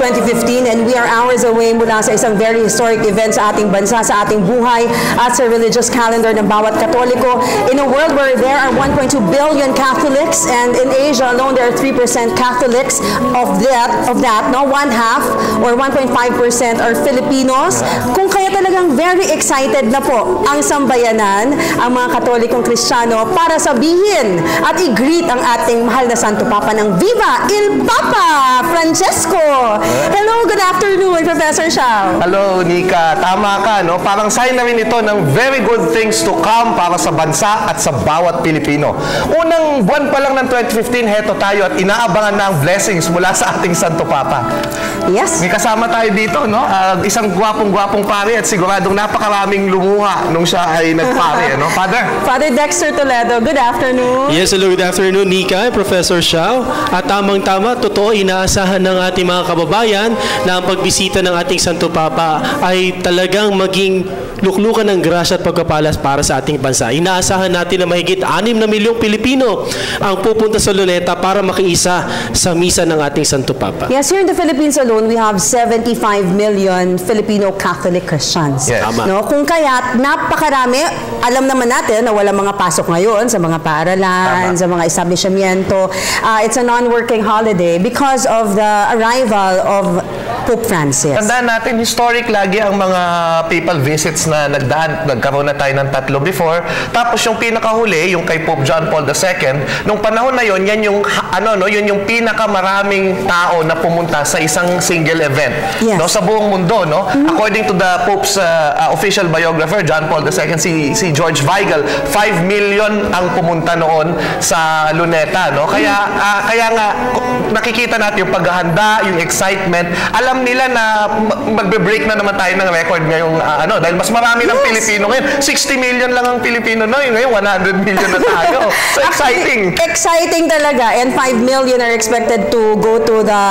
2015 and we are hours away mula sa isang very historic event sa ating bansa, sa ating buhay at sa religious calendar ng bawat Katoliko. In a world where there are 1.2 billion Catholics and in Asia alone there are 3% Catholics, of that, no, 1/2 or 1.5% are Filipinos. Kung kaya talagang very excited na po ang sambayanan, ang mga Katolikong Kristiyano para sabihin at i-greet ang ating mahal na Santo Papa ng Viva il Papa Francesco. Hello, good afternoon, Professor Xiao. Hello, Nika. Tama ka, no? Parang sign na rin ito ng very good things to come para sa bansa at sa bawat Pilipino. Unang buwan pa lang ng 2015, heto tayo at inaabangan na ang blessings mula sa ating Santo Papa. Yes. May kasama tayo dito, no? Isang gwapong-gwapong pare at siguradong napakaraming lumuha nung siya ay nagpare, no? Father Dexter Toledo, good afternoon. Yes, hello, good afternoon, Nika, Professor Xiao. At tamang-tama, totoo, inaasahan ng ating mga kababayan na ang pagbisita ng ating Santo Papa ay talagang maging luklukan ng grasya at pagpapalas para sa ating bansa. Inaasahan natin na mahigit 6 na milyong Pilipino ang pupunta sa Luneta para makiisa sa misa ng ating Santo Papa. Yes, here in the Philippines alone, we have 75 million Filipino Catholic Christians. Yes. No? Kung kaya't napakarami, alam naman natin na wala mga pasok ngayon sa mga paaralan, sa mga establishmento. It's a non-working holiday because of the arrival of Pope Francis. Tandaan natin, historic lagi ang mga papal visits na nagkaroon na tayo ng 3 before. Tapos yung pinakahuli, yung kay Pope John Paul II, nung panahon na yon, yan yung yun yung pinakamaraming tao na pumunta sa isang single event, yes, no, sa buong mundo, no. According to the Pope's official biographer, John Paul II, si George Weigel, 5 million ang pumunta noon sa Luneta, no. Kaya nga nakikita natin yung paghahanda, yung excitement. Alam nila na magbe-break na naman tayo ng record ngayong dahil mas marami ng Pilipino ngayon. 60 million lang ang Pilipino ngayon 100 million na tayo. So exciting. Exciting talaga. And 5 million are expected to go to the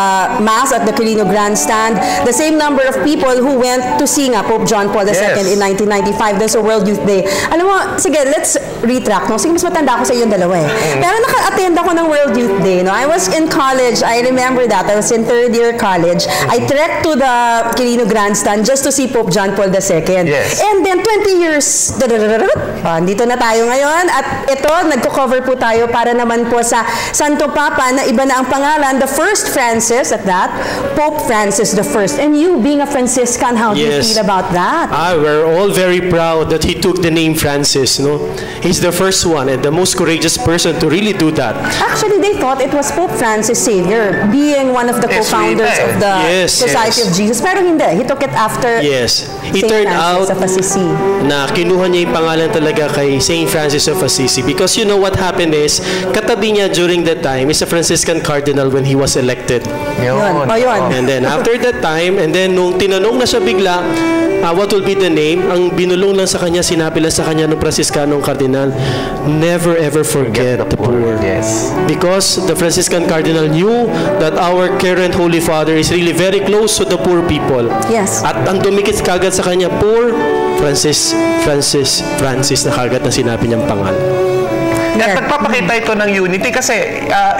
Mass at the Quirino Grandstand. The same number of people who went to see Pope John Paul II in 1995. There's a World Youth Day. Alam mo, sige, let's retract. No? Sige, mas matanda ako sa iyo dalawa eh. Pero naka-attend ako ng World Youth Day. No? I was in college. I remember that. I was in 3rd year college. I trekked to the Quirino Grandstand just to see Pope John Paul II. Yes. And then 20 years, dito na tayo ngayon. At ito, nagko-cover po tayo para naman po sa Santo Papa na iba na ang pangalan. The first Francis at that, Pope Francis I. And you being a Franciscan, how do you feel about that? We're all very proud that he took the name Francis. No? He's the first one and the most courageous person to really do that. Actually, they thought it was Pope Francis Xavier, being one of the co-founders of the Society of Jesus. Pero hindi. He took it after It turned out of Assisi. Na kinuha niya yung pangalan talaga kay Saint Francis of Assisi. Because you know what happened is, katabi niya during that time is a Franciscan cardinal when he was elected. Yun. And then after that time, and then nung tinanong na siya bigla, what will be the name? Ang binulong lang sa kanya, sinabi lang sa kanya ng Franciscanong Cardinal, never ever forget the poor. Yes. Because the Franciscan Cardinal knew that our current Holy Father is really very close to the poor people. Yes. At ang dumikit kagad sa kanya, poor Francis na kagad na sinabi niyang pangalan. At nagpapakita ito ng unity kasi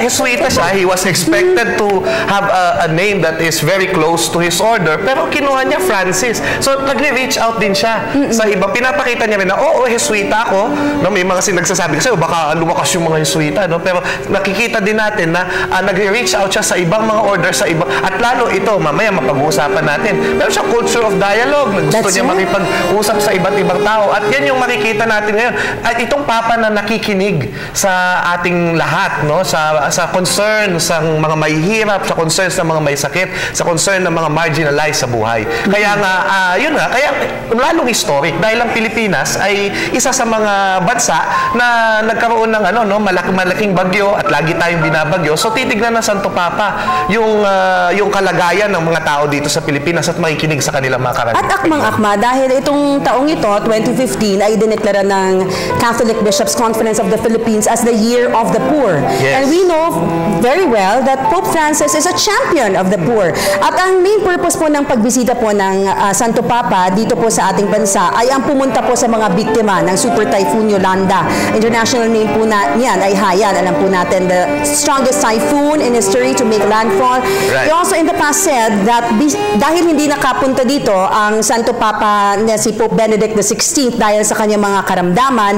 Jesuita siya, he was expected to have a name that is very close to his order, pero kinuha niya Francis. So nagre-reach out din siya sa iba. Pinapakita niya rin na, Jesuita ako. No, may mga sinagsasabi kasi baka lumakas yung mga Jesuita, no? Pero nakikita din natin na nagre-reach out siya sa ibang mga order, sa iba. At lalo ito, mamaya mapag-uusapan natin. Meron siya culture of dialogue. Gusto niya makipag-usap sa iba't ibang tao. At yan yung makikita natin ngayon. At itong Papa na nakikinig sa ating lahat, no, sa concern sa mga mahihirap, sa concern sa mga may sakit, sa concern ng mga marginalized sa buhay. Kaya nga kaya lalong historic dahil ang Pilipinas ay isa sa mga bansa na nagkaroon ng malaking bagyo at lagi tayong binabagyo. So titignan ng Santo Papa yung kalagayan ng mga tao dito sa Pilipinas at makikinig sa kanilang mga karanasan. At akmang-akma dahil itong taong ito, 2015, ay dineklara ng Catholic Bishops' Conference of the Philippines Philippines as the Year of the Poor. Yes. And we know very well that Pope Francis is a champion of the poor. At ang main purpose po ng pagbisita po ng Santo Papa dito po sa ating bansa ay ang pumunta po sa mga biktima ng Super Typhoon Yolanda. International name po niyan ay Haiyan. Alam po natin, the strongest typhoon in history to make landfall. Right. He also in the past said that dahil hindi nakapunta dito ang Santo Papa na si Pope Benedict XVI dahil sa kanyang mga karamdaman,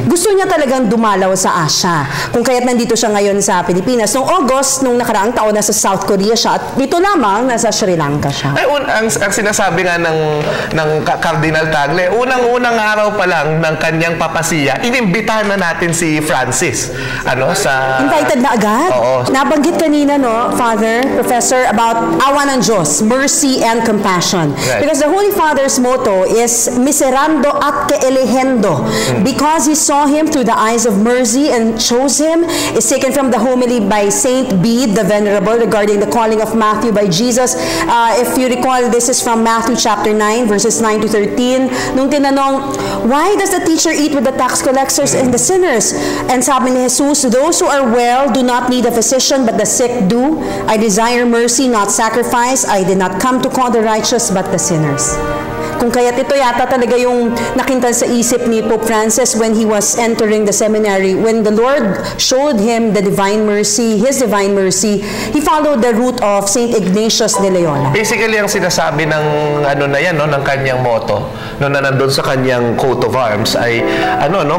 gusto niya talagang dumalaw sa Asia. Kung kaya't nandito siya ngayon sa Pilipinas. Noong August, nung nakaraang taon, nasa South Korea siya at dito lamang, nasa Sri Lanka siya. Ay, ang sinasabi nga ng Cardinal Tagle, unang-unang araw pa lang ng kanyang papasiya, inimbitahan na natin si Francis. Invited na agad? Oo. Nabanggit kanina, no, Father, Professor, about awa ng Diyos, mercy and compassion. Right. Because the Holy Father's motto is miserando at elihendo. Because he saw him through the eyes of mercy and chose him, is taken from the homily by Saint Bede the Venerable regarding the calling of Matthew by Jesus. If you recall, this is from Matthew chapter 9, verses 9 to 13. Nung tinanong, why does the teacher eat with the tax collectors and the sinners? And sabi ni Jesus, those who are well do not need a physician, but the sick do. I desire mercy, not sacrifice. I did not come to call the righteous, but the sinners. Kung kaya't ito yata talaga yung nakintan sa isip ni Pope Francis when he was entering the seminary. When the Lord showed him the divine mercy, His divine mercy, he followed the route of Saint Ignatius de Loyola. Basically, ang sinasabi ng ng kanyang motto, na nandun sa kanyang coat of arms ay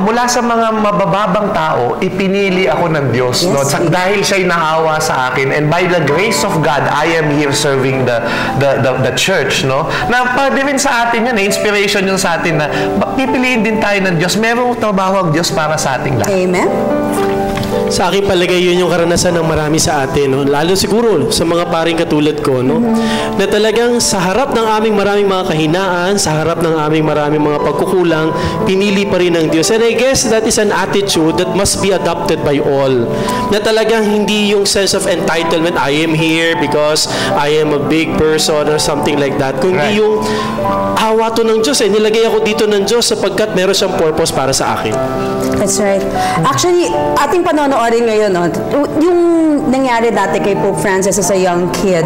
mula sa mga mabababang tao, ipinili ako ng Diyos, Yes, dahil siya'y naawa sa akin, and by the grace of God, I am here serving the church, no? Na pwede rin sa atin yan, inspiration yun sa atin na pipiliin din tayo ng Diyos. Merong trabaho ang Diyos para sa ating lahat. Amen. Sa akin palagay yun yung karanasan ng marami sa atin, no? Lalo siguro sa mga paring katulad ko, no? Na talagang sa harap ng aming maraming mga kahinaan, sa harap ng aming maraming mga pagkukulang, pinili pa rin ng Diyos. And I guess that is an attitude that must be adopted by all. Na talagang hindi yung sense of entitlement, I am here because I am a big person or something like that. Kundi yung awa to ng Diyos, nilagay ako dito ng Diyos sapagkat meron siyang purpose para sa akin. That's right. Actually, ating panonoorin ngayon, no, yung nangyari dati kay Pope Francis as a young kid.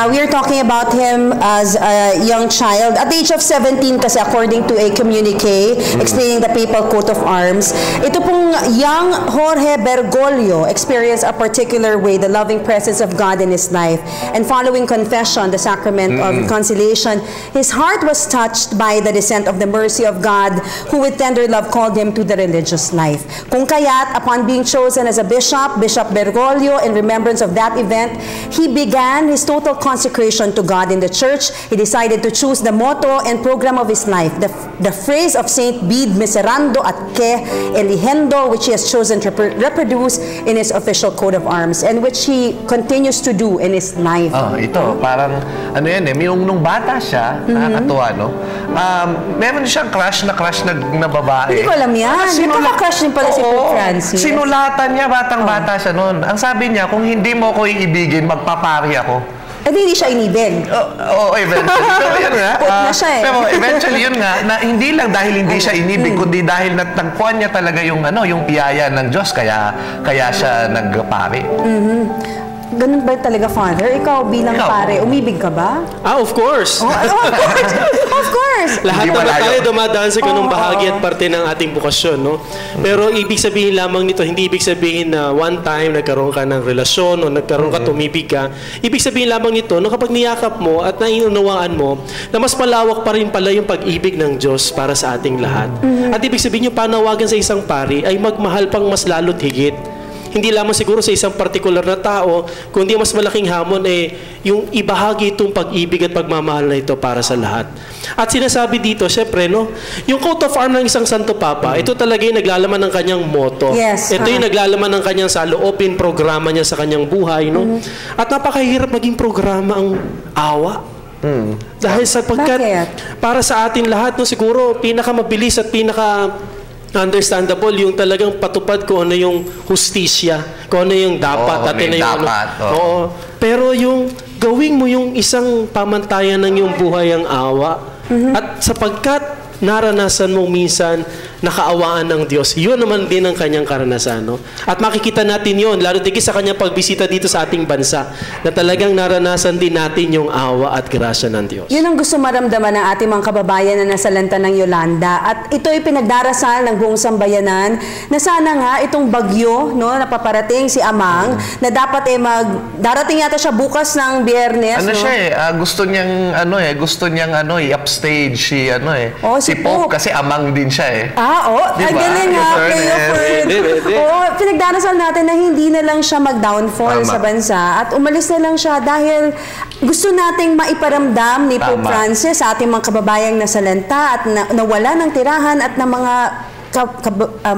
We are talking about him as a young child. At the age of 17 kasi, according to a communique explaining the papal coat of arms, ito pong young Jorge Bergoglio experienced a particular way the loving presence of God in his life. And following confession, the sacrament of reconciliation, his heart was touched by the descent of the mercy of God, who with tender love called him to the religious life. Kung kaya't, upon being chosen as a bishop, Bishop Bergoglio, in remembrance of that event, he began his total consecration to God in the church. He decided to choose the motto and program of his life, the phrase of Saint Bede, miserando at que elihendo, which he has chosen to reproduce in his official coat of arms, and which he continues to do in his life. Ito, parang, nung bata siya, nakakatuwa, no? Meron siyang crush na babae. Hindi ko alam yan. Nagkaka-crush din pala si Pope Francis. Sinulatan niya, batang-bata siya noon. Ang sabi niya, kung hindi mo ko iibigin, magpapari ako. Hindi siya inibig. Eventually. Pero yun nga. Pero eventually yun nga, na hindi lang dahil hindi siya inibig, kundi dahil natagpuan niya talaga yung biyaya ng Diyos, kaya siya nagpari. Ganun ba talaga, Father? Ikaw bilang pare, umibig ka ba? Of course. Of course. Lahat naman tayo dumadaan sa ganung bahagi at parte ng ating bukasyon, no? Pero ibig sabihin lamang nito, hindi ibig sabihin na one time nagkaroon ka ng relasyon o nagkaroon ka, tumibig ka. Ibig sabihin lamang nito, no, kapag niyakap mo at naiunawaan mo, na mas malawak pa rin pala yung pag-ibig ng Diyos para sa ating lahat. At ibig sabihin yung panawagan sa isang pari ay magmahal pang mas lalo't higit. Hindi lamang siguro sa isang partikular na tao, kundi mas malaking hamon yung ibahagi itong pag-ibig at pagmamahal na ito para sa lahat. At sinasabi dito, syempre, no, yung coat of arms ng isang Santo Papa, ito talaga yung naglalaman ng kanyang motto. Yes. Ito yung naglalaman ng kanyang saloobin, programa niya sa kanyang buhay, no? At napakahirap maging programa ang awa. Dahil sapagkat para sa atin lahat, no, siguro pinakamabilis at understandable yung talagang patupad ko ano yung hustisya, kung ano yung dapat, Pero yung gawing mo yung isang pamantayan ng yung buhay ang awa. At sapagkat naranasan mo minsan nakaawaan ng Diyos. Yun naman din ang kanyang karanasan. No? At makikita natin yun, lalo tigit sa kanyang pagbisita dito sa ating bansa, na talagang naranasan din natin yung awa at grasya ng Diyos. Yun ang gusto maramdaman ng ating mga kababayan na nasa lanta ng Yolanda. At ito'y pinagdarasal ng buong sambayanan na sana nga itong bagyo, no, na paparating si Amang, na dapat darating yata siya bukas ng Biyernes. Ano no? siya gusto niyang i-upstage si Pope kasi Amang din siya Ay, galing ha. Play of words. Pinagdarasal natin na hindi na lang siya mag-downfall sa bansa at umalis na lang siya dahil gusto nating maiparamdam ni Pope Francis sa ating mga kababayang nasa lanta at nawala ng tirahan at ng mga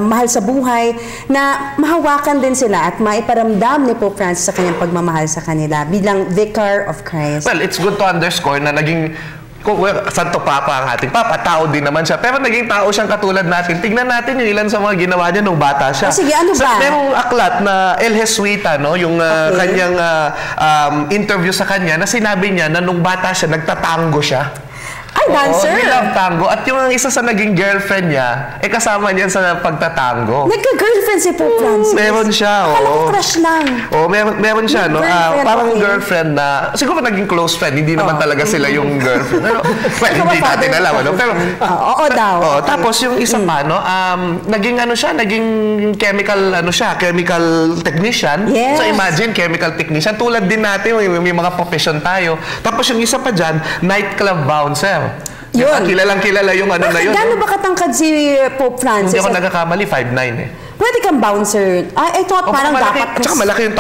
mahal sa buhay na mahawakan din sila at maiparamdam ni Pope Francis sa kanyang pagmamahal sa kanila bilang Vicar of Christ. Well, it's good to underscore na naging Santo Papa ang ating Papa, tao din naman siya. Pero naging tao siyang katulad natin. Tignan natin yung ilan sa mga ginawa niya nung bata siya. Sige, ano ba? Merong aklat na El Jesuita, no? Yung kanyang interview sa kanya, na sinabi niya na nung bata siya, nagtatango siya. Ay, dancer! He loved tango. At yung isa sa naging girlfriend niya, kasama niya sa pagtatango. Nagka-girlfriend si Pope Francis? Meron siya, Akala ko crush lang. Meron siya, no? Parang girlfriend na, siguro naging close friend, hindi naman talaga sila yung girlfriend. Pero, well, hindi natin alam, no? Pero, oo daw. Tapos yung isa pa, no? Naging chemical technician. Yes. So imagine, chemical technician. Tulad din natin, may mga profession tayo. Tapos yung isa pa dyan, nightclub bouncer. Yun. Kilalang-kilala yung na yun. Gano'n ba katangkad si Pope Francis? Hindi ako nagkakamali, 5'9" Pwede kang bouncer. I thought parang dapat. Tsaka malaki yung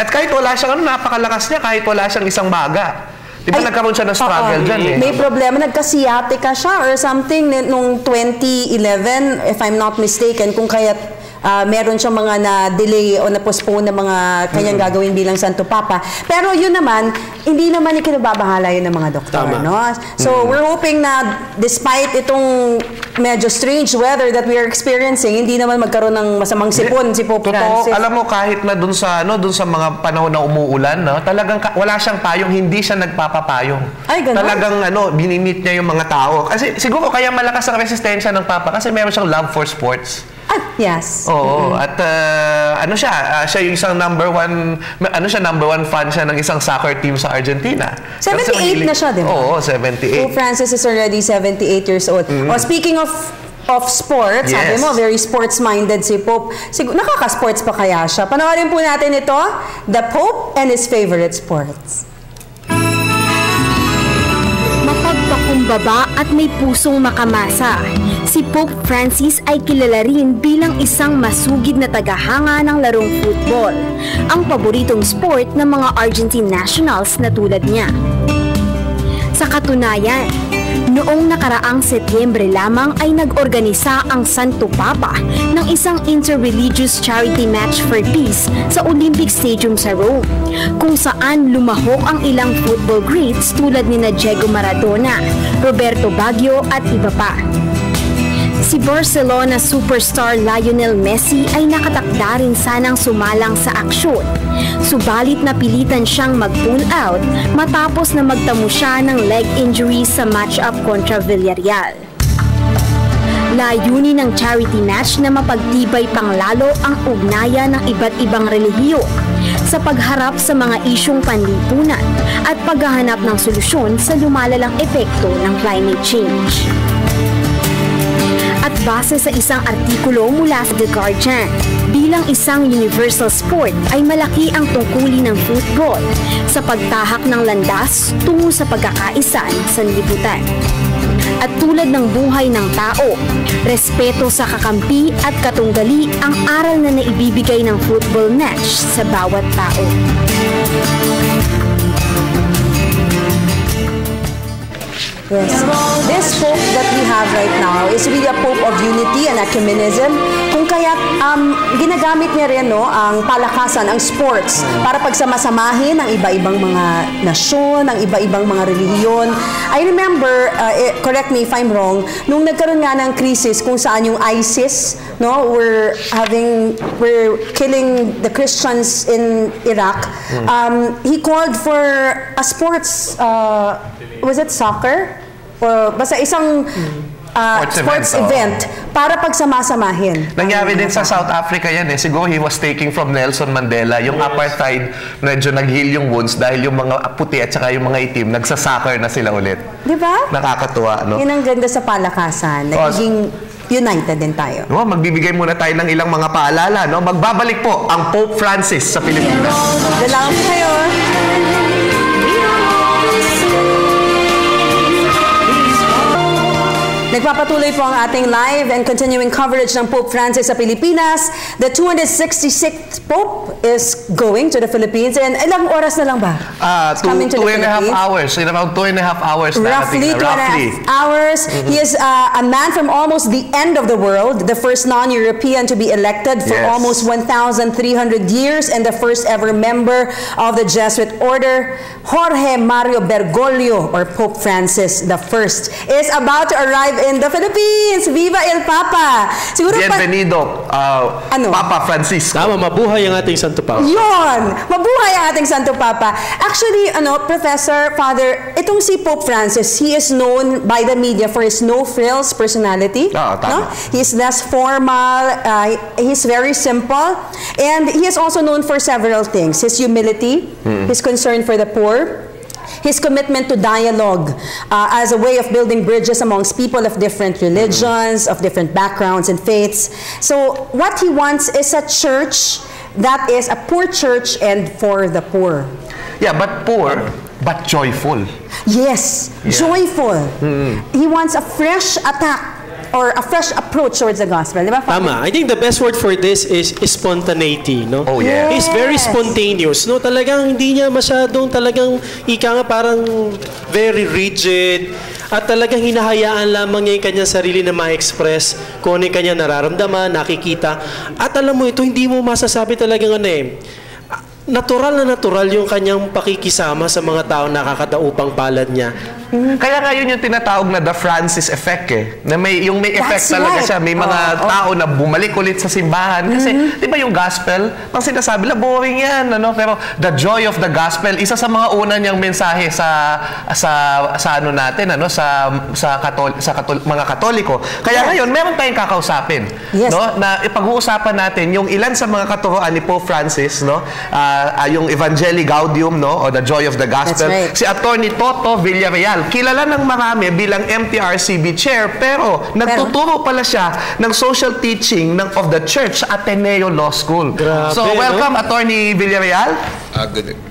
At kahit wala siyang napakalakas niya, kahit wala siyang isang baga. Di ba nagkaroon siya ng struggle dyan May problema, nagka-sciatica siya or something nung 2011, if I'm not mistaken, kung kaya meron siyang mga na-delay o na-postpone na mga kanyang gagawin bilang Santo Papa. Pero yun naman, hindi naman ikinababahala yun ng mga doktor. No? So we're hoping na despite itong medyo strange weather that we are experiencing, hindi naman magkaroon ng masamang sipon si Pope Francis. Alam mo, kahit na dun sa mga panahon na umuulan, no, talagang wala siyang payong, hindi siya nagpapapayong. Ay, ganun? Talagang binimit niya yung mga tao. Kasi siguro kaya malakas ang resistensya ng Papa kasi meron siyang love for sports. Yes. Oo, at siya yung isang number one fan siya ng isang soccer team sa Argentina. 78 na siya, di ba? Oo, 78. Pope Francis is already 78 years old. Speaking of sports, sabi mo, very sports-minded si Pope. Nakaka-sports pa kaya siya? Panoorin po natin ito, The Pope and His Favorite Sports. Mapagpakumbaba at may pusong makamasa, si Pope Francis ay kilala rin bilang isang masugid na tagahanga ng larong football, ang paboritong sport ng mga Argentine nationals na tulad niya. Sa katunayan, noong nakaraang Setyembre lamang ay nag-organisa ang Santo Papa ng isang interreligious charity match for peace sa Olympic Stadium sa Rome, kung saan lumahok ang ilang football greats tulad nina Diego Maradona, Roberto Baggio at iba pa. Si Barcelona superstar Lionel Messi ay nakatakda rin sanang sumalang sa aksyon. Subalit napilitan siyang mag-pull out matapos na magtamo siya ng leg injury sa match-up kontra Villarreal. Layunin ng charity match na mapagtibay pang lalo ang ugnayan ng iba't ibang relihiyon sa pagharap sa mga isyong panlipunan at paghahanap ng solusyon sa lumalalang epekto ng climate change. At base sa isang artikulo mula sa The Guardian, bilang isang universal sport ay malaki ang tungkulin ng football sa pagtahak ng landas tungo sa pagkakaisa ng sanlibutan. At tulad ng buhay ng tao, respeto sa kakampi at katunggali ang aral na naibibigay ng football match sa bawat tao. Yes. This Pope that we have right now is really a Pope of unity and ecumenism. Kung kaya ginagamit niya rin ang palakasan, ang sports, para pagsamasamahin ang iba-ibang mga nasyon, ang iba-ibang mga relihiyon. I remember, correct me if I'm wrong, nung nagkaroon nga ng crisis kung saan yung ISIS, we're killing the Christians in Iraq. He called for a sports, was it soccer? Or basta isang sports event para pagsamasamahin. Nangyari din sa South Africa yan eh. Siguro he was taking from Nelson Mandela. Yung apartheid, medyo nag-heal yung wounds dahil yung mga puti at saka yung mga itim, nagsasoccer na sila ulit. Di ba? Nakakatuwa, no? Yun ang ganda sa palakasan. Nagiging united din tayo. No, magbibigay muna tayo ng ilang mga paalala. No? Magbabalik po ang Pope Francis sa Pilipinas. Dalaw po kayo. Nagpapatuloy po ang ating live and continuing coverage ng Pope Francis sa Pilipinas. The 266th Pope is going to the Philippines. And ilang oras na lang ba? Two and a half hours. In around 2.5 hours. Roughly 2.5 hours. He is a man from almost the end of the world, the first non-European to be elected for almost 1,300 years and the first ever member of the Jesuit order. Jorge Mario Bergoglio, or Pope Francis I, is about to arrive in the Philippines. Viva el Papa! Siguro Bienvenido, Papa Francisco. Tama, mabuhay ang ating Santo Papa. Yun! Mabuhay ang ating Santo Papa. Actually, Professor, Father, itong si Pope Francis, he is known by the media for his no-frills personality. Tama. He's less formal, he's very simple, and he is also known for several things. His humility, his concern for the poor, his commitment to dialogue as a way of building bridges amongst people of different religions, of different backgrounds and faiths. So what he wants is a church that is a poor church and for the poor. Yeah, but poor, but joyful. Yes, joyful. He wants a fresh attack or a fresh approach towards the gospel. Di ba, Father? Tama. I think the best word for this is spontaneity, no? Oh, yeah. He's very spontaneous, no? Talagang hindi niya masyadong talagang ika nga parang very rigid at talagang hinahayaan lamang niya yung kanyang sarili na ma-express kung ano yung kanyang nararamdaman, nakikita. At alam mo ito, hindi mo masasabi talagang natural na natural yung kanyang pakikisama sa mga tao nakakadaupang palad niya. Kaya nga yun yung tinatawag na the Francis effect eh. Na may effect talaga siya. May mga tao na bumalik ulit sa simbahan. Kasi, di ba yung gospel, pang sinasabi, boring yan. Pero the joy of the gospel, isa sa mga una niyang mensahe sa ano natin, mga Katoliko. Kaya ngayon, meron tayong kakausapin. No? Na ipag-uusapan natin yung ilan sa mga katuroan ni Pope Francis, no? Yung Evangelii Gaudium, no? O the joy of the gospel. Right. Si Attorney Toto Villarreal, kilala ng marami bilang MTRCB chair, pero nagtuturo pala siya ng social teaching of the church sa Ateneo Law School. Grabe, so, welcome, Attorney Villarreal.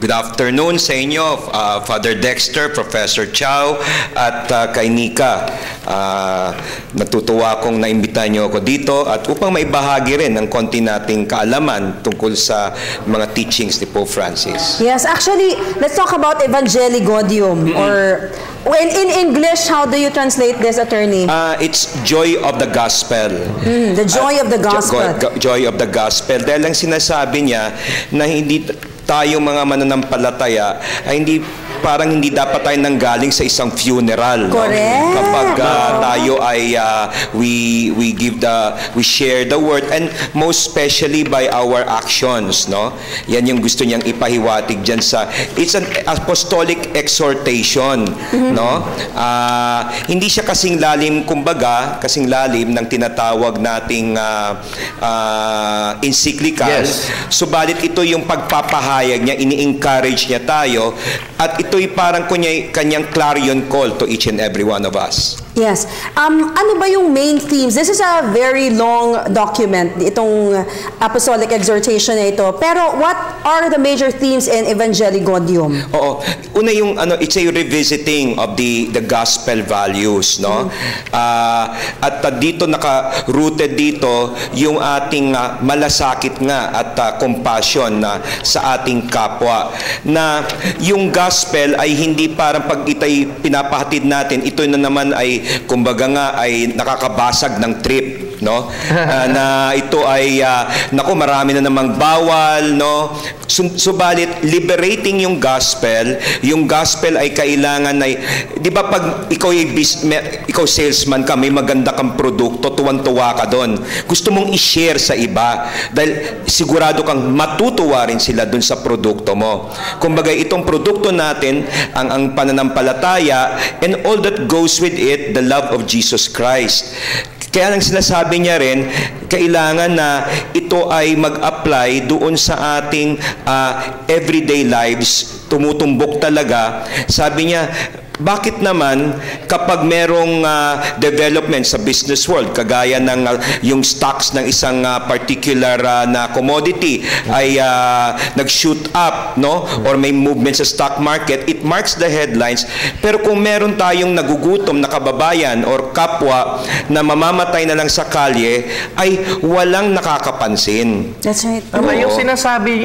Good afternoon sa inyo, Father Dexter, Professor Chow, at kay Nika. Natutuwa akong naimbita niyo ako dito at upang maibahagi rin ng konti nating kaalaman tungkol sa mga teachings ni Pope Francis. Yes, actually, let's talk about Evangelii Gaudium, or in English, how do you translate this, Attorney? It's joy of the gospel. The joy of the gospel. Joy of the gospel. Dahil lang sinasabi niya na hindi tayo mga mananampalataya ay hindi dapat tayo nanggaling sa isang funeral. Correct. No? Kapag tayo ay we share the word, and most especially by our actions, no? Yan yung gusto niyang ipahiwatig diyan it's an apostolic exhortation, no? Hindi siya kasing lalim ng tinatawag nating encyclical. Subalit ito yung pagpapahayag niya, ini-encourage niya tayo, at ito'y parang kanyang clarion call to each and every one of us. Yes. Ano ba yung main themes? This is a very long document, itong apostolic exhortation na ito. Pero what are the major themes in Evangelii Gaudium? Oo. Una yung it's a revisiting of the gospel values, no? At dito naka-rooted dito yung ating malasakit nga at compassion sa ating kapwa, na yung gospel ay hindi parang pag itay pinapahatid natin, ito na naman ay kumbaga nga ay nakakabasag ng trip. no? Na ito ay naku, marami na namang bawal, no? Subalit liberating yung gospel ay kailangan ay, di ba pag ikaw salesman ka, may maganda kang produkto, tuwan-tuwa ka doon. Gusto mong i-share sa iba dahil sigurado kang matutuwa rin sila doon sa produkto mo. Kumbaga itong produkto natin, ang pananampalataya and all that goes with it, the love of Jesus Christ. Kaya lang sinasabi niya rin, kailangan na ito ay mag-apply doon sa ating everyday lives, tumutumbok talaga. Sabi niya, bakit naman kapag merong development sa business world, kagaya ng yung stocks ng isang particular na commodity ay nag-shoot up, no? Or may movement sa stock market, it marks the headlines. Pero kung meron tayong nagugutom na kababayan or kapwa na mamamatay na lang sa kalye, ay walang nakakapansin. That's right.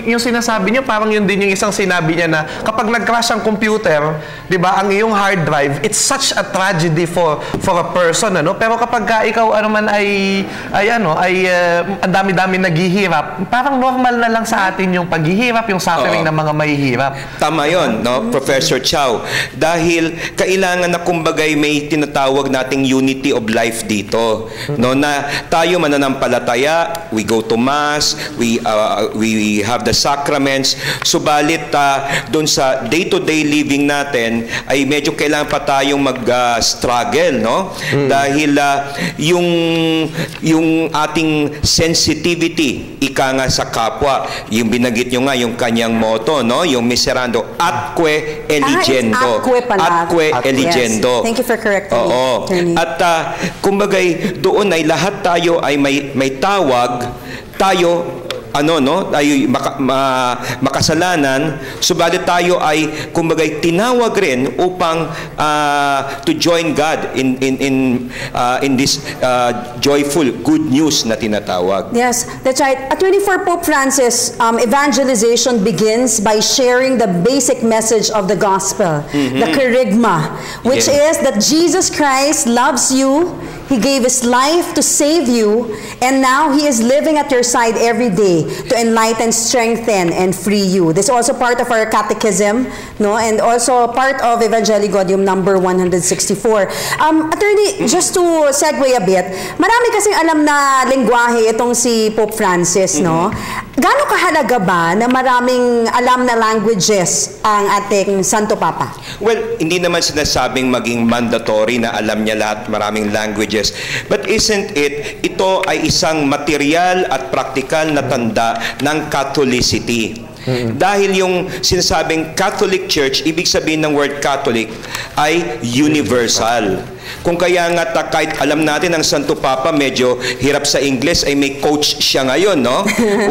Yung sinasabi niyo, parang yun din yung isang sinabi niya na kapag nag-crash ang computer, di ba, ang iyong hard drive, it's such a tragedy for a person, ano? Pero kapag ikaw naman ay ang dami-dami naghihirap, parang normal na lang sa atin yung paghihirap, yung suffering ng mga mahihirap. Tama yun, no, Professor Chow. Dahil kailangan na kumbagay may tinatawag nating unity of life dito, no, na tayo mananampalataya, we go to mass, we have the sacraments, subalit doon sa day-to-day living natin ay medyo kailangan pa tayong mag-struggle, no? Dahil yung ating sensitivity, ika nga sa kapwa, yung binanggit nyo nga, yung kanyang motto, no? Yung miserando, atque eligendo. Atque eligendo. Yes. Thank you for correcting me. At kumbagay, doon ay lahat tayo ay may tawag, tayo tayo makasalanan, subalit tayo ay kumbagay tinawag rin upang to join God in this joyful good news na tinatawag. Yes, that's right. At 24 Pope Francis, evangelization begins by sharing the basic message of the gospel, the kerygma, which is that Jesus Christ loves you. He gave His life to save you, and now He is living at your side every day to enlighten, strengthen, and free you. This is also part of our catechism, no, and also part of Evangelii Gaudium number 164. Attorney, just to segue a bit, marami kasing alam na lengguwahe itong si Pope Francis, no? Gaano kahalaga ba na maraming alam na languages ang ating Santo Papa? Well, hindi naman sinasabing maging mandatory na alam niya lahat, maraming languages. But isn't it, ito ay isang material at praktikal na tanda ng Catholicity. Dahil yung sinasabing Catholic Church, ibig sabihin ng word Catholic ay universal. Kung kaya nga kahit alam natin ang Santo Papa medyo hirap sa English, ay may coach siya ngayon, no?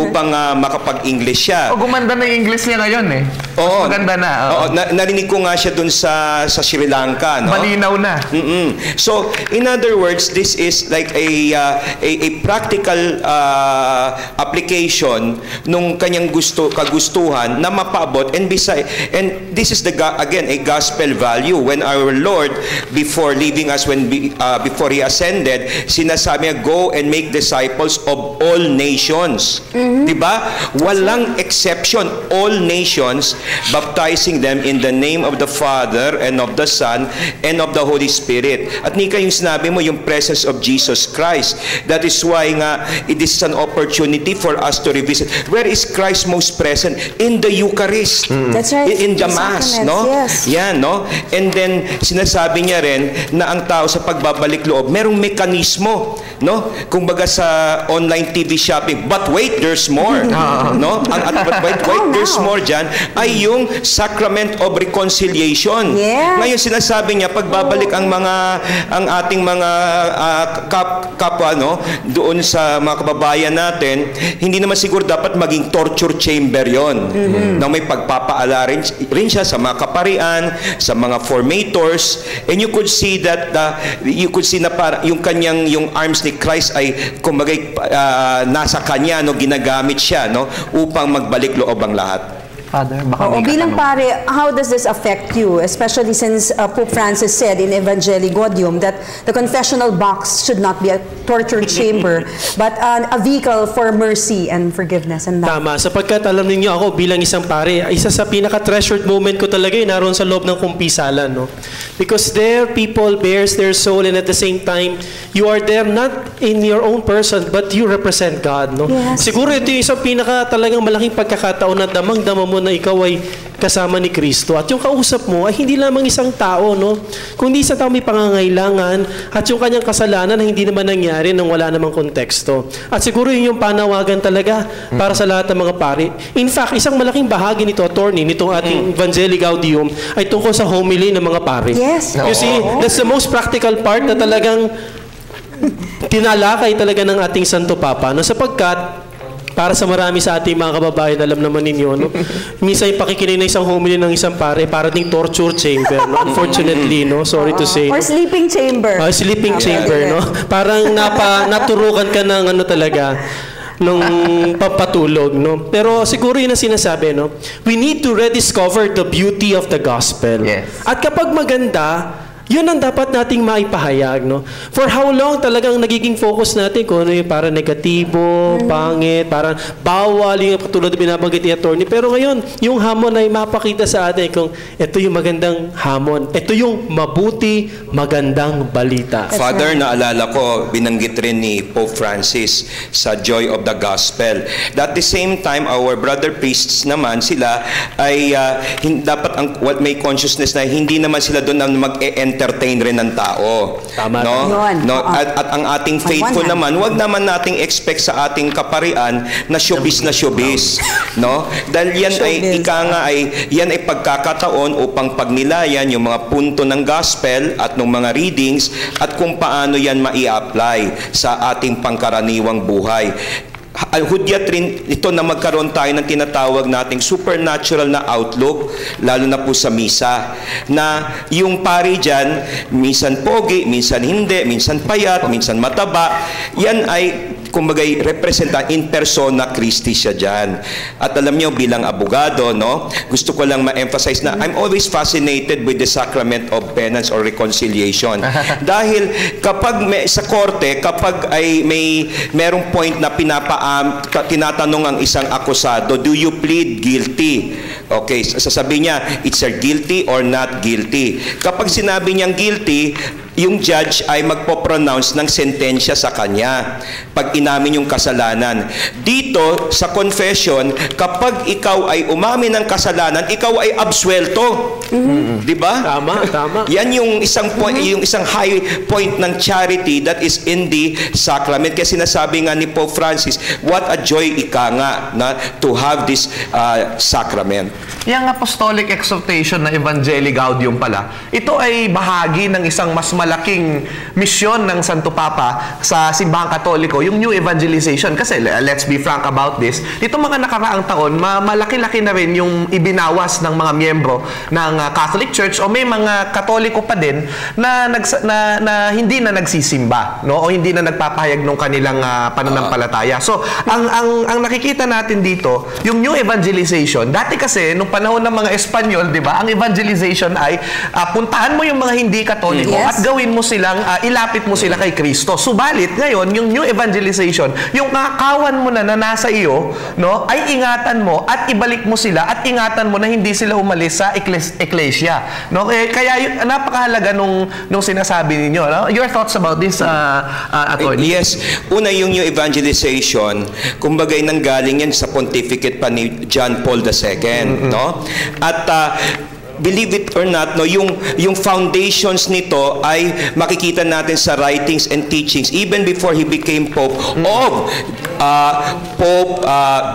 Upang makapag-English siya. Gumanda na yung English niya ngayon, eh. Oo. Maganda na. Narinig ko nga siya dun sa Sri Lanka, no? Malinaw na. So, in other words, this is like a practical application nung kanyang kagustuhan na mapaabot, and this is again a gospel value. When our Lord, before leaving us, before He ascended, sinasabi niya, go and make disciples of all nations. Diba? Walang exception. All nations, baptizing them in the name of the Father and of the Son and of the Holy Spirit. At Nika, yung sinabi mo, yung presence of Jesus Christ. That is why nga, it is an opportunity for us to revisit. Where is Christ most present? In the Eucharist. That's right. In the Mass, no? Yes. Yan, no? And then, sinasabi niya rin na ang tao sa pagbabalik loob, merong mekanismo, no? Kumbaga sa online TV shopping, but wait, there's more. No? But wait, there's more dyan, ay yung Sacrament of Reconciliation. Yeah. Ngayon, sinasabi niya, pagbabalik ang ating mga kapwa, no? Doon sa mga kababayan natin, hindi naman siguro dapat maging torture chamber yon, na may pagpapaala rin siya sa mga kaparian, sa mga formators, and you could see that na para yung arms ni Christ ay kumbaga nasa kanya, no, ginagamit siya, no, upang magbalik loob ang lahat. Father, baka may bilang katanungan. pare, how does this affect you? Especially since Pope Francis said in Evangelii Gaudium that the confessional box should not be a torture chamber, but a vehicle for mercy and forgiveness and love. Tama, sapagkat alam niyo ako bilang isang pare, isa sa pinaka-treasured moment ko talaga naroon sa loob ng kumpisalan, no? Because there people bears their soul, and at the same time, you are there not in your own person, but you represent God, no? Yes. Siguro ito yung isang talagang malaking pagkakataon na damang-dama mo na ikaw ay kasama ni Kristo. At yung kausap mo ay hindi lamang isang tao, no? Kundi isang tao may pangangailangan at yung kanyang kasalanan na hindi naman nangyari nang wala namang konteksto. At siguro yun yung panawagan talaga para sa lahat ng mga pari. In fact, isang malaking bahagi nito, attorney, nitong ating Evangelii Gaudium ay tungkol sa homily ng mga pari. Yes. You see, that's the most practical part na talagang tinalakay talaga ng ating Santo Papa. No? Sapagkat para sa marami sa ating mga kababayan, alam naman ninyo, no? Minsan yung pakikinig na isang homily ng isang pare, para ding torture chamber, no? Unfortunately, no? Sorry to say. Or sleeping chamber. Sleeping chamber, no? Parang naturukan ka ng ano talaga, nung papatulog, no? Pero siguro yun ang sinasabi, no? We need to rediscover the beauty of the gospel. Yes. At kapag maganda, yun ang dapat nating maipahayag, no? For how long talagang nagiging focus natin kung ano yung para negatibo, pangit, parang bawal yung katulad na binabanggit ni attorney. Pero ngayon, yung hamon ay mapakita sa atin kung ito yung magandang hamon. Ito yung mabuti, magandang balita. Father, naalala ko, binanggit rin ni Pope Francis sa Joy of the Gospel. At the same time, our brother priests naman, sila ay dapat may consciousness na hindi naman sila doon na mag-entertain rin ng tao. Tama. No? Yun. No? At ang ating faithful naman, wag naman nating expect sa ating kaparian na showbiz na showbiz. No? Dahil yan yan ay pagkakataon upang pagnilayan yung mga punto ng gospel at ng mga readings at kung paano yan mai-apply sa ating pangkaraniwang buhay. Hudyat rin ito na magkaroon tayo ng tinatawag nating supernatural na outlook, lalo na po sa misa, na yung pari dyan, minsan pogi, minsan hindi, minsan payat, minsan mataba, yan ay kumbagay representa in persona Christi siya dyan. At alam niyo, bilang abogado, no, gusto ko lang ma-emphasize na I'm always fascinated with the sacrament of penance or reconciliation. Dahil kapag sa korte, kapag ay merong point na tinatanong ang isang akusado, do you plead guilty? Okay, sasabihin niya, it's a guilty or not guilty. Kapag sinabi niyang guilty, yung judge ay magpo-pronounce ng sentensya sa kanya pag inamin yung kasalanan. Dito, sa confession, kapag ikaw ay umamin ng kasalanan, ikaw ay absuelto. Di ba? Tama. Yan yung isang point, yung isang high point ng charity that is in the sacrament. Kasi sinasabi nga ni Pope Francis, what a joy nga na to have this sacrament. Yung apostolic exhortation na Evangelii Gaudium pala, ito ay bahagi ng isang mas malaking misyon ng Santo Papa sa Simbahang Katoliko, yung new evangelization. Kasi let's be frank about this, dito mga nakaraang taon, malaki-laki na rin yung ibinawas ng mga miyembro ng Catholic Church o may mga Katoliko pa din na hindi na nagsisimba, no? O hindi na nagpapahayag ng kanilang pananampalataya. So, ang nakikita natin dito, yung new evangelization, dati kasi nung panahon ng mga Espanyol, di ba, ang evangelization ay puntahan mo yung mga hindi Katoliko at gawin mo silang, ilapit mo sila kay Kristo. Subalit, ngayon, yung new evangelization, yung kakawan mo na nasa iyo, no, ay ingatan mo at ibalik mo sila at ingatan mo na hindi sila umalis sa eklesia. No? Kaya napakahalaga nung sinasabi ninyo. No? Your thoughts about this, attorney? Yes. Una, yung new evangelization, kumbagay nanggaling yan sa pontificate pa ni John Paul II. No? At believe it or not, no, yung foundations nito ay makikita natin sa writings and teachings even before he became Pope of Pope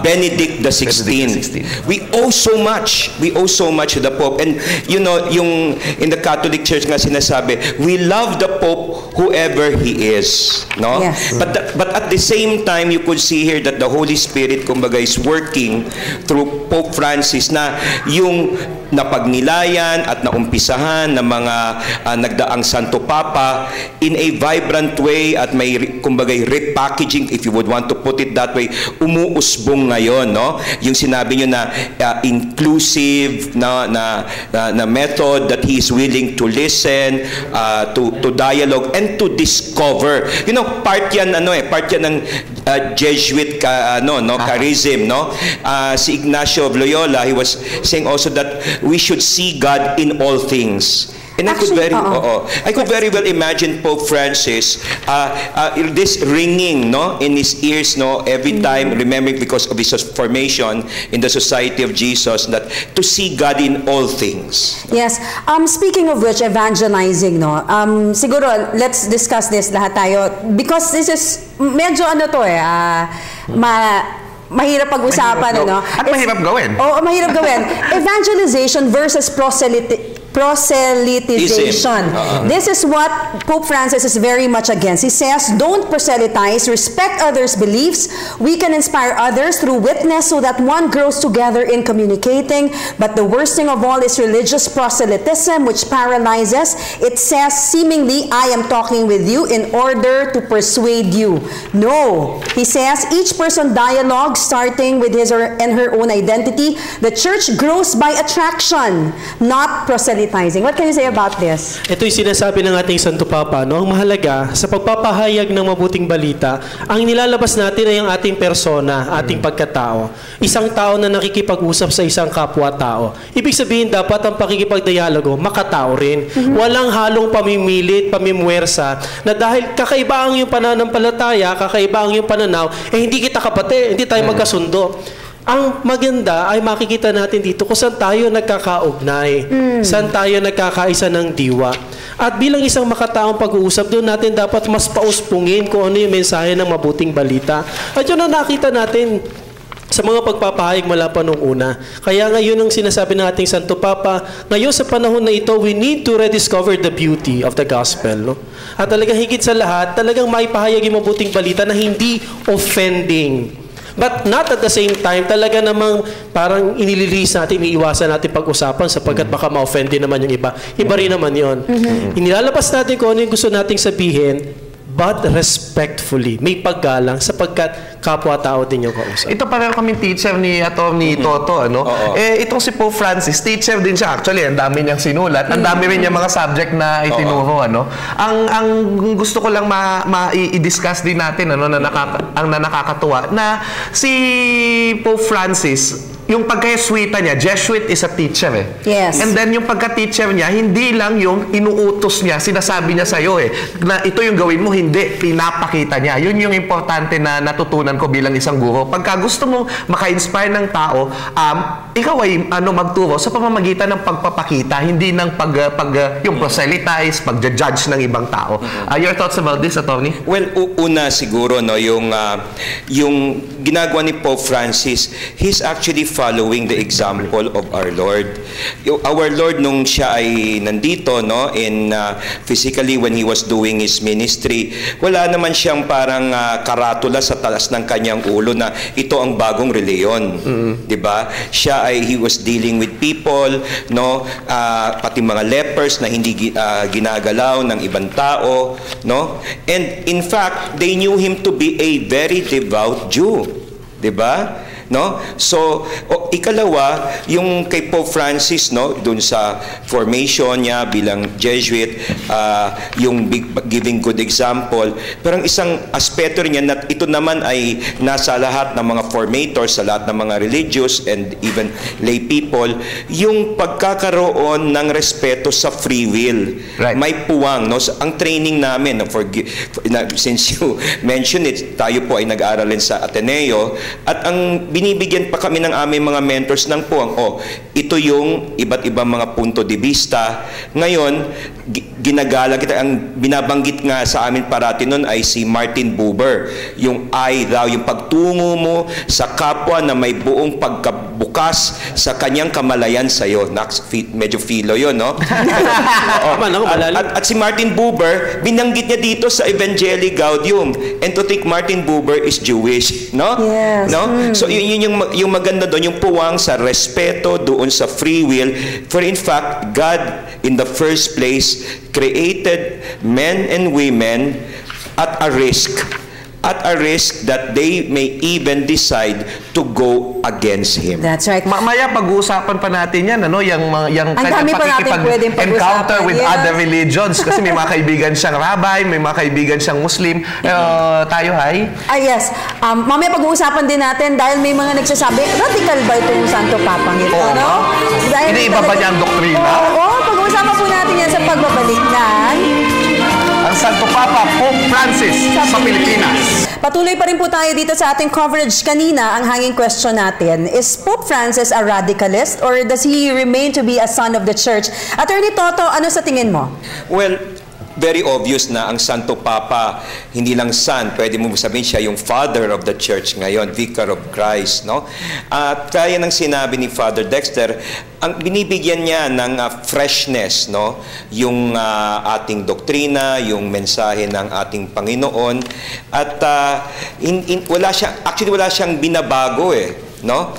Benedict XVI. We owe so much. We owe so much to the Pope. And you know, yung in the Catholic Church nga sinasabi, we love the Pope whoever he is, no? Yes. But at the same time, you could see here that the Holy Spirit kumbaga is working through Pope Francis na yung napagnila namalayan at naumpisahan ng mga nagdaang Santo Papa in a vibrant way at may kumbagay repackaging, if you would want to put it that way, umuusbong ngayon, no? Yung sinabi nyo na inclusive na method that he is willing to listen, to dialogue and to discover. You know, part yan ng Jesuit charism, no? Si Ignacio of Loyola, he was saying also that we should see God in all things. And Actually, I could very well imagine Pope Francis this ringing, no, in his ears, no, every time, remembering because of his formation in the Society of Jesus, that to see God in all things. Yes. Speaking of which, evangelizing, no? Siguro, let's discuss this lahat tayo. Because this is, medyo mahirap pag-usapan, ano? At mahirap gawin. Oo, mahirap gawin. Evangelization versus proselytization. This is what Pope Francis is very much against. He says, don't proselytize, respect others' beliefs. We can inspire others through witness so that one grows together in communicating. But the worst thing of all is religious proselytism, which paralyzes. It says, seemingly, I am talking with you in order to persuade you. No. He says, each person dialogues starting with his and her own identity. The church grows by attraction, not proselytizing. What can you say about this? Ito yung sinasabi ng ating Santo Papa, no? Ang mahalaga, sa pagpapahayag ng mabuting balita, ang nilalabas natin ay ang ating persona, ating pagkatao. Isang tao na nakikipag-usap sa isang kapwa-tao. Ibig sabihin, dapat ang pakikipagdialogo, makatao rin. Walang halong pamimilit, pamimwersa, na dahil kakaiba ang yung pananampalataya, kakaiba ang yung pananaw, hindi kita kapatid, hindi tayo magkasundo. Ang maganda ay makikita natin dito kung saan tayo nagkakaugnay, saan tayo nagkakaisa ng diwa. At bilang isang makataong pag-uusap, doon natin dapat mas pauspungin kung ano yung mensahe ng mabuting balita. At yun ang nakita natin sa mga pagpapahayag mula pa nung una. Kaya ngayon ang sinasabi ng ating Santo Papa, ngayon sa panahon na ito, we need to rediscover the beauty of the gospel. No? At talagang higit sa lahat, talagang maipahayag yung mabuting balita na hindi offending. But not at the same time, talaga namang parang inililis natin, iniiwasan natin pag-usapan sapagkat baka ma-offend din naman yung iba. Iba rin naman yun. Inilalabas natin kung ano yung gusto nating sabihin, but respectfully. May paggalang sapagkat kapwa-tao din yung kausap. Ito pareho kaming teacher ni Atty. Toto, ano? Itong si Pope Francis, teacher din siya. Actually, ang dami niyang sinulat. Ang dami rin niya mga subject na itinuro, ano? Ang gusto ko lang i-discuss din natin, ano, na nakakatuwa, na si Pope Francis, yung pagka-Jesuita niya, Jesuit is a teacher eh. Yes. And then yung pagka-teacher niya, hindi lang yung inuutos niya, sinasabi niya sa'yo eh, na ito yung gawin mo, hindi, pinapakita niya. Yun yung importante na natutunan ko bilang isang guro. Pagka gusto mo maka-inspire ng tao, ikaw ay magturo sa pamamagitan ng pagpapakita, hindi ng yung proselytize, pag-judge ng ibang tao. Your thoughts about this, Atty.? Well, una siguro, no, yung ginagawa ni Pope Francis, he's actually following the example of our Lord. Our Lord, nung siya ay nandito, no, in physically when he was doing his ministry, wala naman siyang parang karatula sa talas ng kanyang ulo na ito ang bagong reliyon. 'Di ba? He was dealing with people, no, pati mga lepers na hindi ginagalaw ng ibang tao, no? And in fact, they knew him to be a very devout Jew. 'Di ba? No? So, ikalawa, yung kay Pope Francis, no, dun sa formation niya bilang Jesuit, yung giving good example. Pero ang isang aspeto rin niya, ito naman ay nasa lahat ng mga formators, sa lahat ng mga religious and even lay people, yung pagkakaroon ng respeto sa free will. Right. May puwang, no? So, ang training namin, since you mentioned it, tayo po ay nag-aaralin sa Ateneo, at ang binibigyan pa kami ng aming mga mentors ng puwang, ito yung iba't ibang mga punto de vista. Ngayon, ginagalang kita. Ang binabanggit nga sa amin parati nun ay si Martin Buber. Yung I daw, yung pagtungo mo sa kapwa na may buong pagkabukas sa kanyang kamalayan sa iyo. Medyo philo yun, no? At si Martin Buber, binanggit niya dito sa Evangelii Gaudium. And to think Martin Buber is Jewish, no? Yes. No? So yun yung maganda doon, yung puwang sa respeto doon sa free will. For in fact, God in the first place created men and women at a risk that they may even decide to go against Him. That's right. Maya pag-uusapan pa natin yan, ano, yung dami pa natin pwedeng encounter with yes. other religions. Kasi may mga kaibigan siyang rabbi, may mga kaibigan siyang Muslim. Tayo, hi? Yes. Mamaya pag-uusapan din natin dahil may mga nagsasabi, radical ba itong Santo Papang ito? Oo, no? Iniiba ba niya ang doktrina? Oo, pag-uusapan po natin yan sa pagbabalik ng ang Santo Papa, Pope Francis sa Pilipinas. Patuloy pa rin po tayo dito sa ating coverage kanina. Ang hanging question natin, is Pope Francis a radicalist or does he remain to be a son of the church? Attorney Toto, ano sa tingin mo? Well, very obvious na ang Santo Papa, hindi lang son, pwede mo sabihin siya yung father of the church ngayon, vicar of Christ, no? At kaya ng sinabi ni Father Dexter, ang binibigyan niya ng freshness, no? Yung ating doktrina, yung mensahe ng ating Panginoon, at wala siyang binabago no?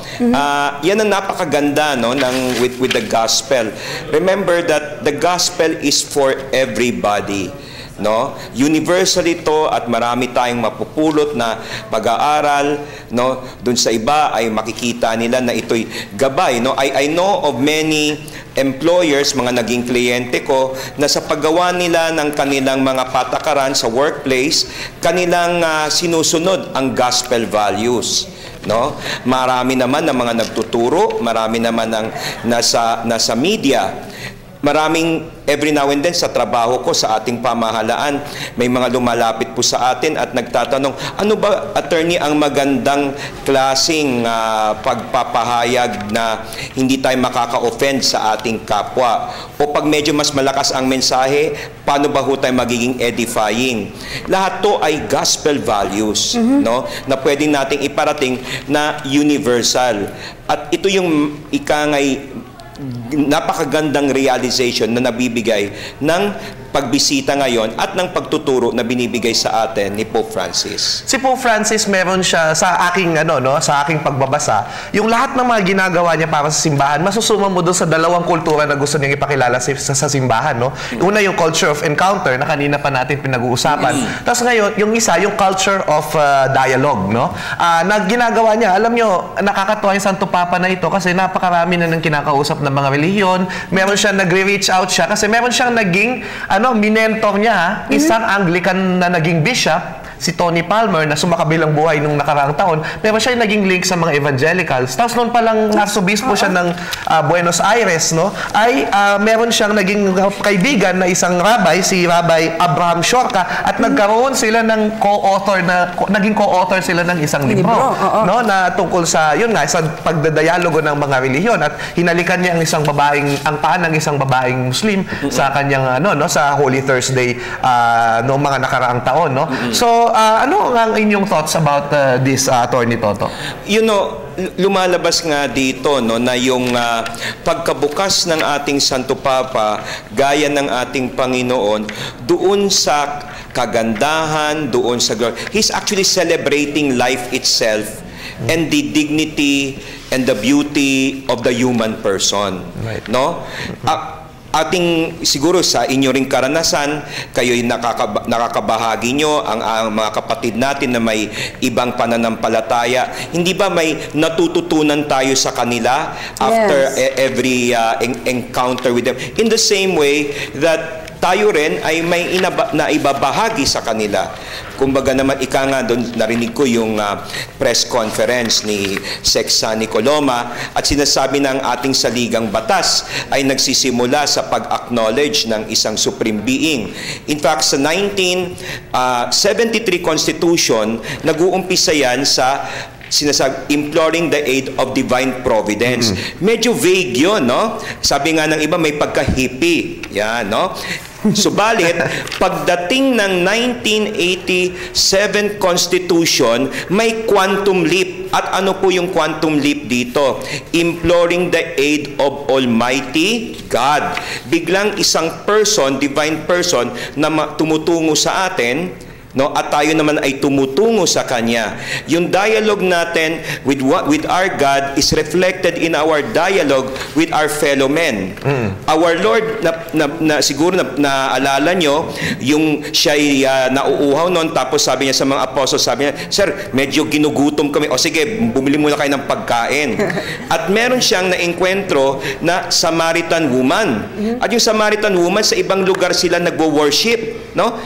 Yan ang napakaganda, no, ng with the gospel. Remember that the gospel is for everybody, no? Universal ito at marami tayong mapupulot na pag-aaral, no? Doon sa iba ay makikita nila na ito'y gabay, no? I know of many employers, mga naging kliyente ko, na sa paggawa nila ng kanilang mga patakaran sa workplace, kanilang sinusunod ang gospel values. No? Marami naman ng mga nagtuturo, marami naman ng nasa media. Maraming every now and then sa trabaho ko, sa ating pamahalaan, may mga lumalapit po sa atin at nagtatanong, ano ba, attorney, ang magandang klaseng pagpapahayag na hindi tayo makaka-offend sa ating kapwa? O pag medyo mas malakas ang mensahe, paano ba ho tayo magiging edifying? Lahat to ay gospel values, no? Na pwedeng nating iparating na universal. At ito yung ikangay napakagandang realization na nabibigay ng pagbisita ngayon at ng pagtuturo na binibigay sa atin ni Pope Francis. Si Pope Francis, meron siya sa aking sa aking pagbabasa, yung lahat ng mga ginagawa niya para sa simbahan, masusuma mo doon sa dalawang kultura na gusto niyang ipakilala sa simbahan, no? Una yung culture of encounter na kanina pa natin pinag-uusapan. Tapos ngayon, yung isa, yung culture of dialogue, no? Na ginagawa niya, alam niyo, nakakatuwa yung Santo Papa na ito kasi napakarami na nang kinakausap ng mga relihiyon. Meron siya nagre-reach out siya kasi meron siyang naging minentor niya, isang Anglican na naging bishop, si Tony Palmer, na sumakabilang buhay nung nakaraang taon, pero siya yung naging link sa mga evangelicals. Tapos noon palang arsobispo siya ng Buenos Aires, no, ay meron siyang naging kaibigan na isang rabbi, si Rabbi Abraham Shorka, at nagkaroon sila ng naging co-author sila ng isang libro, no, na tungkol sa, yun nga, sa pagdadialogo ng mga relihiyon, at hinalikan niya ang paa ng isang babaeng Muslim sa kanyang, sa Holy Thursday noong mga nakaraang taon, no. So, ano ang inyong thoughts about this, Attorney Toto? Lumalabas nga dito, no, na yung pagkabukas ng ating Santo Papa, gaya ng ating Panginoon, doon sa kagandahan, doon sa glory. He's actually celebrating life itself and the dignity and the beauty of the human person. Right. No? Ating siguro sa inyo ring karanasan, kayo'y nakakabahagi nyo ang mga kapatid natin na may ibang pananampalataya. Hindi ba may natututunan tayo sa kanila after every encounter with them? In the same way that tayo rin ay may naibabahagi sa kanila. Kumbaga naman, ika nga doon, narinig ko yung press conference ni Sec Sunny Coloma at sinasabi ng ating saligang batas ay nagsisimula sa pag-acknowledge ng isang supreme being. In fact, sa 1973 Constitution, nag-uumpisa yan sa imploring the aid of divine providence. Medyo vague yun, no? Sabi nga ng iba, may pagka-hippie. Yan, no? Subalit, pagdating ng 1987 Constitution, may quantum leap. At ano po yung quantum leap dito? Imploring the aid of Almighty God. Biglang isang person, divine person, na tumutungo sa atin, no, at tayo naman ay tumutungo sa Kanya. Yung dialogue natin with our God is reflected in our dialogue with our fellow men. Our Lord, siguro naalala nyo, yung siya'y nauuhaw noon, tapos sabi niya sa mga apostles, sabi niya, Sir, medyo ginugutom kami. O sige, bumili muna kayo ng pagkain. At meron siyang naengkwentro na Samaritan woman. At yung Samaritan woman, sa ibang lugar sila nagwo-worship, no?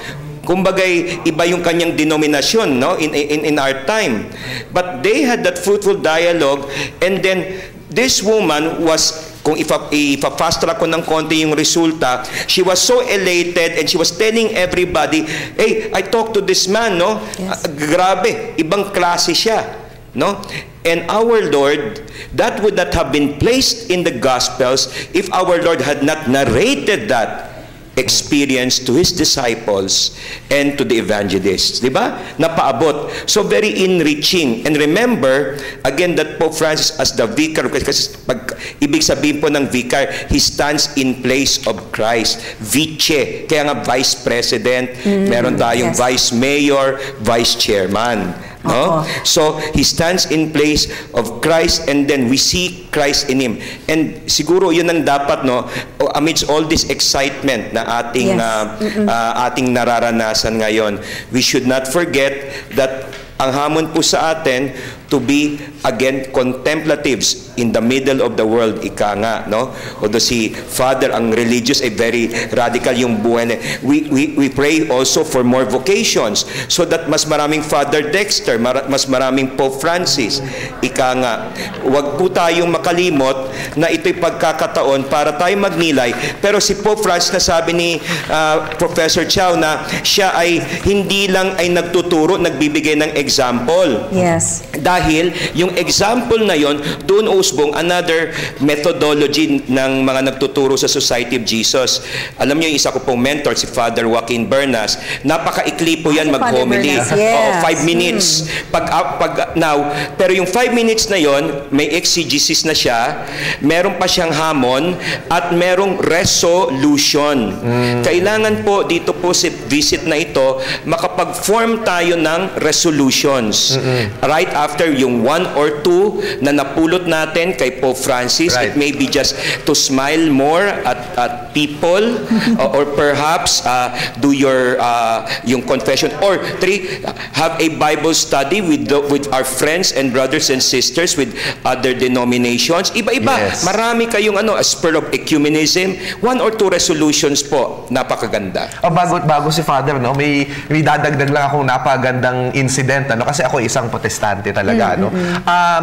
Kumbagay, iba yung kanyang denominasyon, no, in our time. But they had that fruitful dialogue, and then this woman was, kung ipa-fast track ko ng konti yung resulta, she was so elated and she was telling everybody, hey, I talked to this man, no? Yes. Grabe, ibang klase siya, no? And our Lord, that would not have been placed in the Gospels if our Lord had not narrated that experience to His disciples and to the evangelists. Diba? Napaabot. So very enriching. And remember, again, that Pope Francis as the vicar, kasi ibig sabihin po ng vicar, he stands in place of Christ. Vice. Kaya nga vice president, meron tayong vice mayor, vice chairman. No? So, he stands in place of Christ, and then we see Christ in him. And siguro yun ang dapat, no, amidst all this excitement na ating ating nararanasan ngayon, we should not forget that ang hamon po sa atin to be, again, contemplatives in the middle of the world, ika nga, no? Although si Father, ang religious, ay very radical yung buhay. We pray also for more vocations so that mas maraming Father Dexter, mas maraming Pope Francis. Ika nga, wag po tayong makalimot na ito'y pagkakataon para tayo magnilay. Pero si Pope Francis, nasabi ni Professor Chow na siya ay hindi lang ay nagtuturo, nagbibigay ng example. Yes. Dahil yung example na yon, doon usbong another methodology ng mga nagtuturo sa Society of Jesus. Alam niyo, yung isa ko pong mentor, si Father Joaquin Bernas, napakaikli po yan mag-homily. Yes. 5 minutes. Pero yung 5 minutes na yon, may exegesis na siya, meron pa siyang hamon, at merong resolution. Kailangan po dito po sa visit na ito, makapag-form tayo ng resolutions. Right after yung 1 or 2 na napulot natin kay Pope Francis, it may be just to smile more at people, or perhaps do yung confession, or 3, have a Bible study with our friends and brothers and sisters with other denominations. Iba-iba. Yes. Marami kayong a spur of ecumenism. 1 or 2 resolutions po. Napakaganda. Bago si Father, no, may dadagdag lang akong napagandang incident, ano, kasi ako isang protestante talaga, no.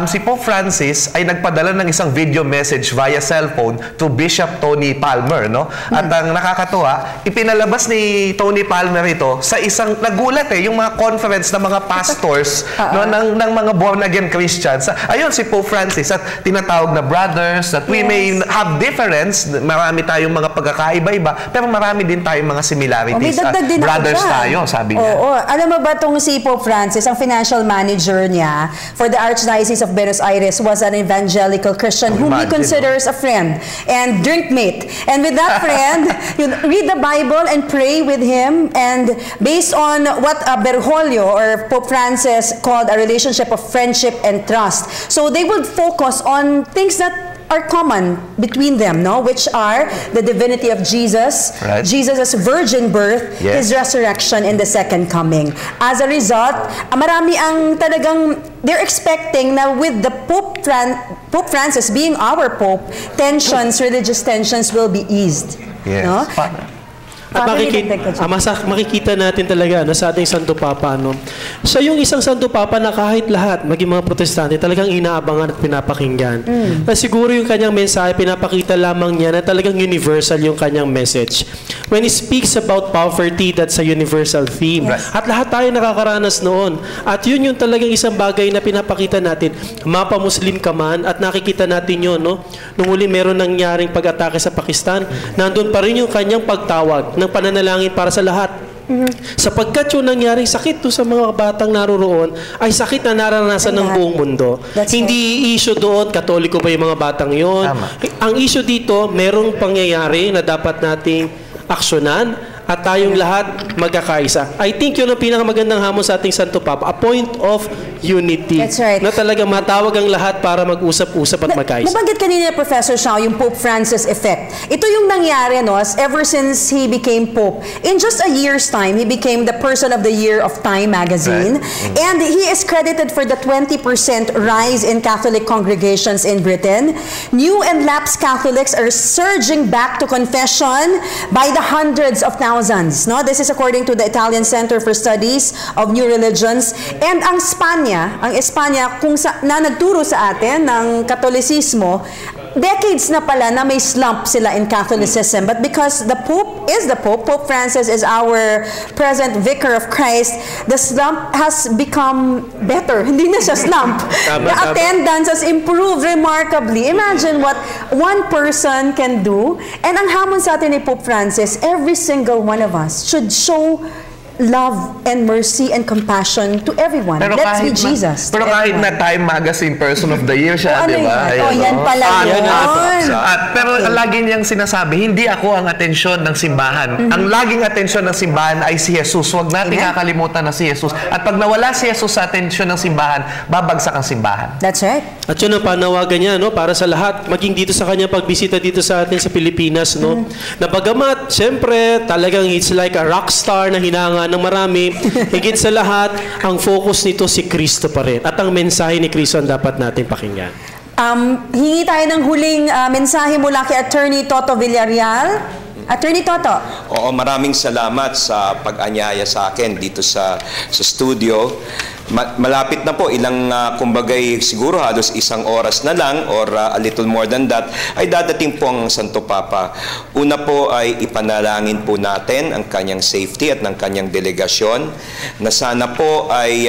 Si Pope Francis ay nagpadala ng isang video message via cellphone to Bishop Tony Palmer, no. At ang nakakatuwa, ipinalabas ni Tony Palmer ito sa isang, nagulat yung mga conference ng mga pastors, no, ng mga born again Christians. Ayun si Pope Francis, at tinatawag na brothers, that we may have difference, marami tayong mga pagkakaiba-iba, pero marami din tayong mga similarities. Brothers tayo, sabi niya. Oo. Alam mo ba itong si Pope Francis, ang financial manager niya for the Archdiocese of Buenos Aires was an evangelical Christian whom he considers a friend and drinkmate. And with that friend, you read the Bible and pray with him, and based on what Bergoglio or Pope Francis called a relationship of friendship and trust. So they would focus on things that are common between them, no? Which are the divinity of Jesus, Jesus' virgin birth, His resurrection, and the second coming. As a result, marami ang talagang, they're expecting na with the Pope Francis being our Pope, religious tensions will be eased. Yes. No? At makikita natin talaga na sa ating Santo Papa, no? Siya yung isang Santo Papa na kahit lahat, maging mga protestante, talagang inaabangan at pinapakinggan. Na siguro yung kanyang mensahe, pinapakita lamang niya na talagang universal yung kanyang message. When he speaks about poverty, that's a universal theme. At lahat tayo nakakaranas noon. At yun yung talagang isang bagay na pinapakita natin, mapa-Muslim ka man, at nakikita natin yun, no? Nung huli meron nangyaring pag-atake sa Pakistan, nandun pa rin yung kanyang pagtawag ng pananalangin para sa lahat. Sapagkat yung nangyaring sakit to sa mga batang naroroon ay sakit na naranasan ng buong mundo. That's Hindi issue doon, Katoliko ba yung mga batang yon. Ang issue dito, merong pangyayari na dapat nating aksyonan at tayong lahat magkakaisa. I think yun ang pinakamagandang hamon sa ating Santo Papa, a point of unity. That's right. Na talaga matawag ang lahat para mag-usap-usap at magkaisa. Nabanggit kanina, Professor Xiao, yung Pope Francis effect. Ito yung nangyari, no, ever since he became Pope. In just a year's time, he became the Person of the Year of Time magazine. Right. And he is credited for the 20% rise in Catholic congregations in Britain. New and lapsed Catholics are surging back to confession by the hundreds of thousands. No? This is according to the Italian Center for Studies of New Religions. And ang Espanya, kung na nagturo sa atin ng Katolisismo, decades na pala na may slump sila in Catholicism. But because the Pope is the Pope, Pope Francis is our present Vicar of Christ, the slump has become better. Hindi na siya slump. The attendance has improved remarkably. Imagine what one person can do. And ang hamon sa atin ni Pope Francis, every single one of us should show love and mercy and compassion to everyone. Pero Let's be Jesus. Pero kahit na Time Magazine Person of the Year siya, di ba? Yan pala yun. Pero lagi niyang sinasabi, hindi ako ang atensyon ng simbahan. Ang laging atensyon ng simbahan ay si Jesus. Huwag natin kakalimutan na si Jesus. At pag nawala si Jesus sa atensyon ng simbahan, babagsak ang simbahan. That's right. At yun ang panawagan niya, no, para sa lahat, maging dito sa kanya pagbisita dito sa atin sa Pilipinas, no. Na bagamat, siyempre, talagang it's like a rock star na hinanga ng marami, higit sa lahat, ang focus nito si Kristo pa rin. At ang mensahe ni Kristo ang dapat natin pakinggan. Hingi tayo ng huling mensahe mula kay Attorney Toto Villarreal. Attorney Toto. Oo, maraming salamat sa pag-anyaya sa akin dito sa studio. Malapit na po, kumbagay siguro halos 1 oras na lang or a little more than that, ay dadating po ang Santo Papa. Una po ay ipanalangin po natin ang kanyang safety at ng kanyang delegasyon, na sana po ay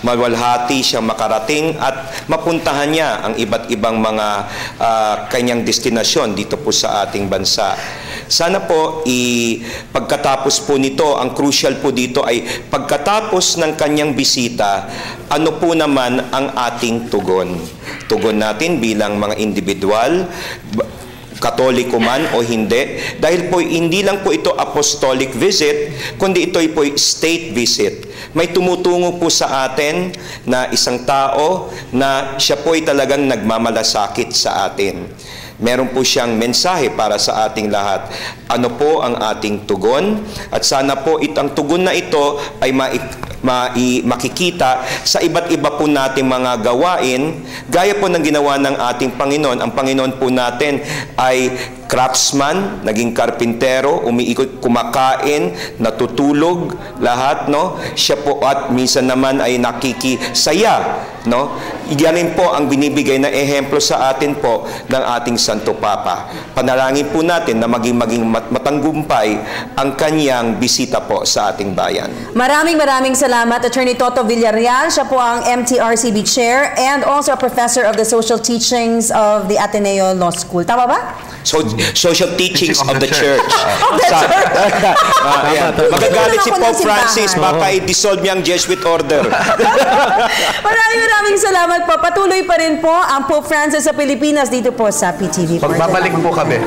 mawalhati siyang makarating at mapuntahan niya ang iba't ibang mga kanyang destinasyon dito po sa ating bansa. Sana po, pagkatapos po nito, ang crucial po dito ay pagkatapos ng kanyang bisita, ano po naman ang ating tugon? Tugon natin bilang mga individual, Katoliko man o hindi, dahil po hindi lang po ito apostolic visit, kundi ito po state visit. May tumutungo po sa atin na isang tao na siya po ay talagang nagmamalasakit sa atin. Meron po siyang mensahe para sa ating lahat. Ano po ang ating tugon? At sana po ang tugon na ito ay makikita sa iba't iba po nating mga gawain, gaya po ng ginawa ng ating Panginoon. Ang Panginoon po natin ay craftsman, naging karpintero, umiikot, kumakain, natutulog, lahat, no? Siya po at minsan naman ay nakikisaya, no? Yan po ang binibigay na ehemplo sa atin po ng ating Santo Papa. Panalangin po natin na maging matanggumpay ang kanyang bisita po sa ating bayan. Maraming salamat, Attorney Toto Villarreal. Siya po ang MTRCB Chair and also a Professor of the Social Teachings of the Ateneo Law School. Tama ba? So, social teachings of the church. Of the church. Magagalit si Pope Francis, baka i-dissolve niya ang Jesuit order. Maraming salamat po. Patuloy pa rin po ang Pope Francis sa Pilipinas dito po sa PTV. Pagbabalik po kami.